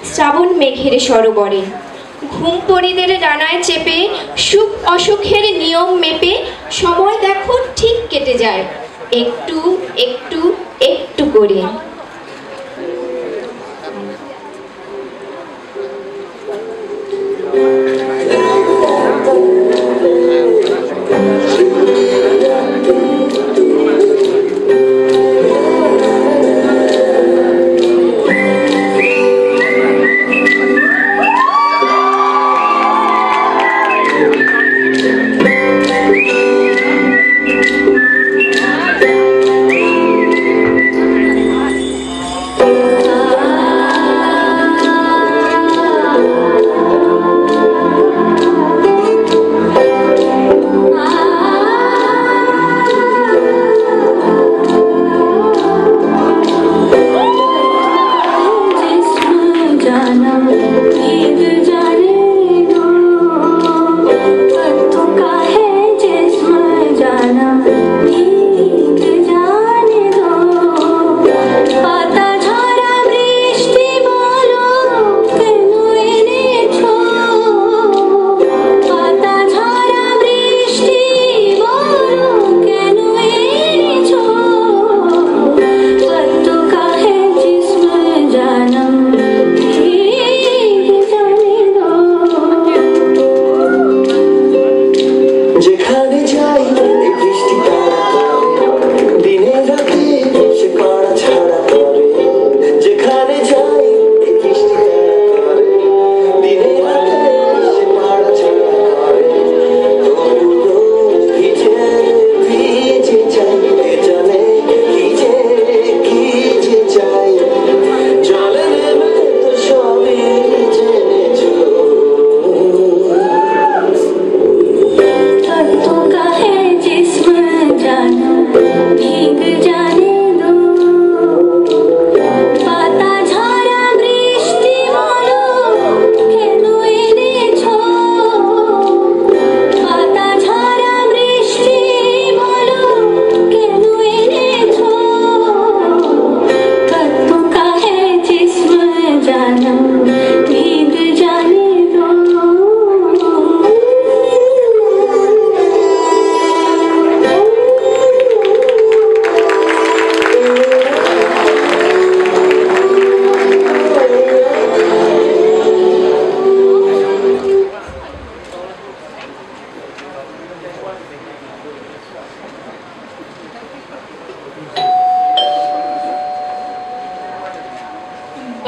শ্রাবণ মেঘের সরোবরে ঘুম পরিদের ডানায় চেপে সুখ অসুখের নিয়ম মেপে সময় দেখো ঠিক কেটে যায় একটু একটু একটু করে।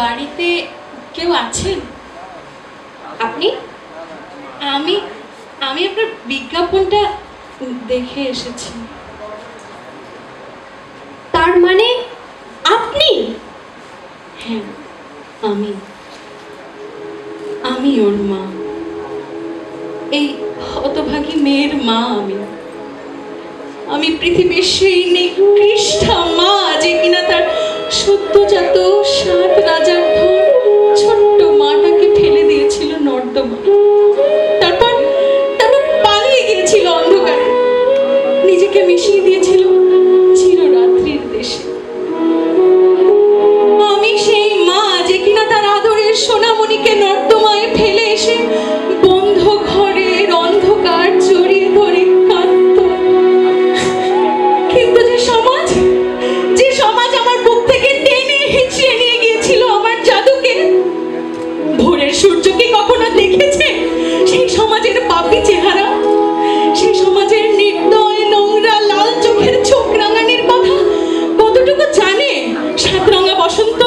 বাড়িতে কেউ আছেন? আপনি? আমি আমি আপনার বিজ্ঞাপনটা দেখে এসেছি। তার মানে আপনি? হ্যাঁ, আমি ওর মা, এই হতভাগী মেয়ের মা। আমি পৃথিবীর সেই নিকৃষ্টা মা যে কিনা তার সদ্যজাত 7 রাজার ধন ছোট্ট মাটাকে ফেলে দিয়েছিল নর্দমা, তারপর পালিয়ে গিয়েছিল অন্ধকারে, নিজেকে মিশিয়ে দিয়েছিল চিররাত্রির দেশে। আমি সেই মা যে কিনা তার আদরের সোনামণিকে নর্দমায় ফেলে এসে বন্ধ ঘরের অন্ধকার জড়িয়ে ধরে কাঁদত। কিন্তু যে সমাজ আমার বুক থেকে টেনে হিঁচড়ে নিয়ে গিয়েছিল আমার জাদুকে। ভোরের সূর্য কি কখনো দেখেছে সেই সমাজের পাপী চেহারা, সেই সমাজের নির্দয় নোংরা লাল চোখের চোখ রাঙানির কথা কতটুকু জানে সাতরঙা বসন্ত?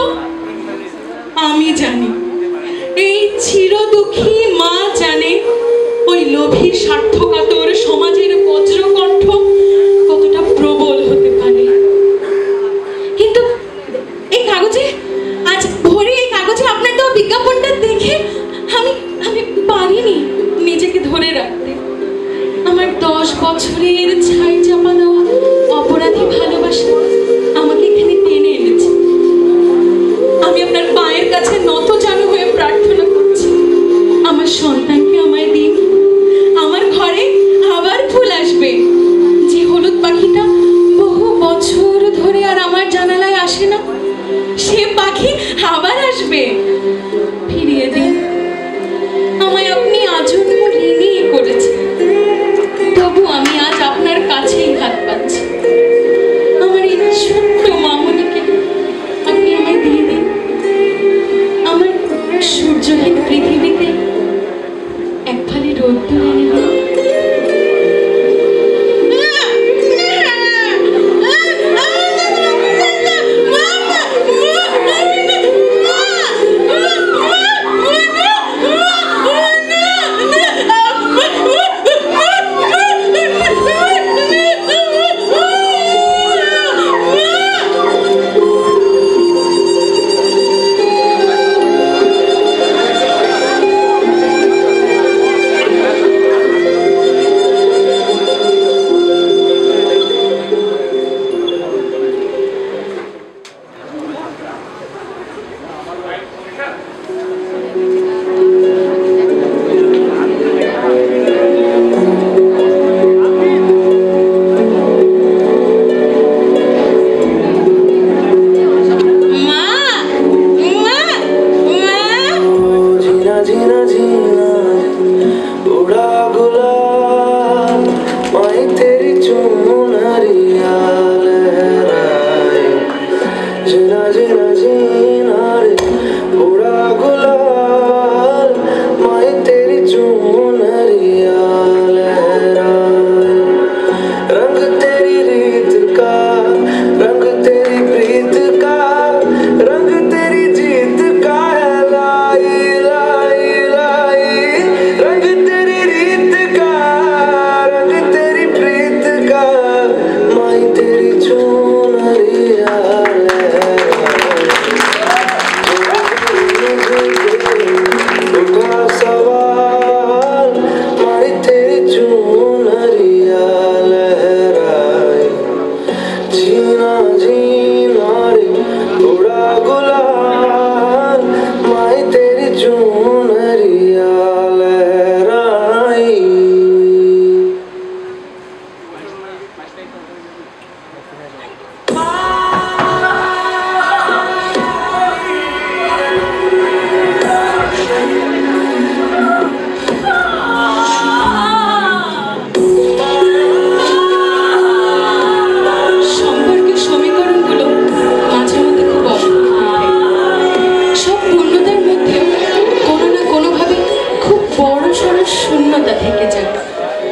আমি জানি, এই চিরদুঃখী মা জানে ওই লোভী স্বার্থকাতর সমাজের বজ্রকণ্ঠ কতটা প্রবল হতে পারে। কিন্তু এই কাগজে, আজ ভোরে এই কাগজে আপনার দেওয়া বিজ্ঞাপনটা দেখে আমি পারিনি নিজেকে ধরে রাখতে। আমার 10 বছরের ছাই চাপা দেওয়া অপরাধী ভালোবাসা আমাকে এখানে টেনে এনেছে। আমি আপনার পায়ের কাছে নতজানু হয়ে প্রার্থনা করছি, আমার সন্তানকে আমায় দিন। আমার ঘরে আবার ফুল আসবে। যে হলুদ পাখিটা বহু বছর ধরে আর আমার জানালায় আসে না, সে পাখি আবার আসবে। ফিরিয়ে দিন আমায়, আপনি আজন্ম ঋণী করেছেন, তবু আমি আজ আপনার কাছেই হাত পাচ্ছি। আমার এই ছোট্ট মামনিকে আপনি আমায় দিয়ে দিন। আমার সূর্যহীন পৃথিবীতে এক ফালি রোদ্দুর এনে দিন।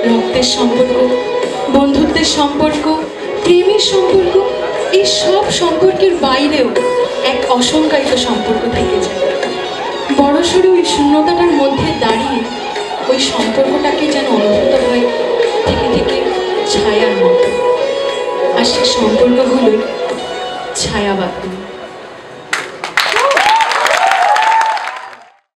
রক্তের সম্পর্ক, বন্ধুত্বের সম্পর্ক, প্রেমের সম্পর্ক, এই সব সম্পর্কের বাইরেও এক অসংজ্ঞায়িত সম্পর্ক থেকে যায়। বড়সড় ওই শূন্যতাটার মধ্যে দাঁড়িয়ে ওই সম্পর্কটাকে যেন অনুভূত হয় থেকে থেকে ছায়ার মতো। আর সে সম্পর্ক হলো ছায়াবাতি।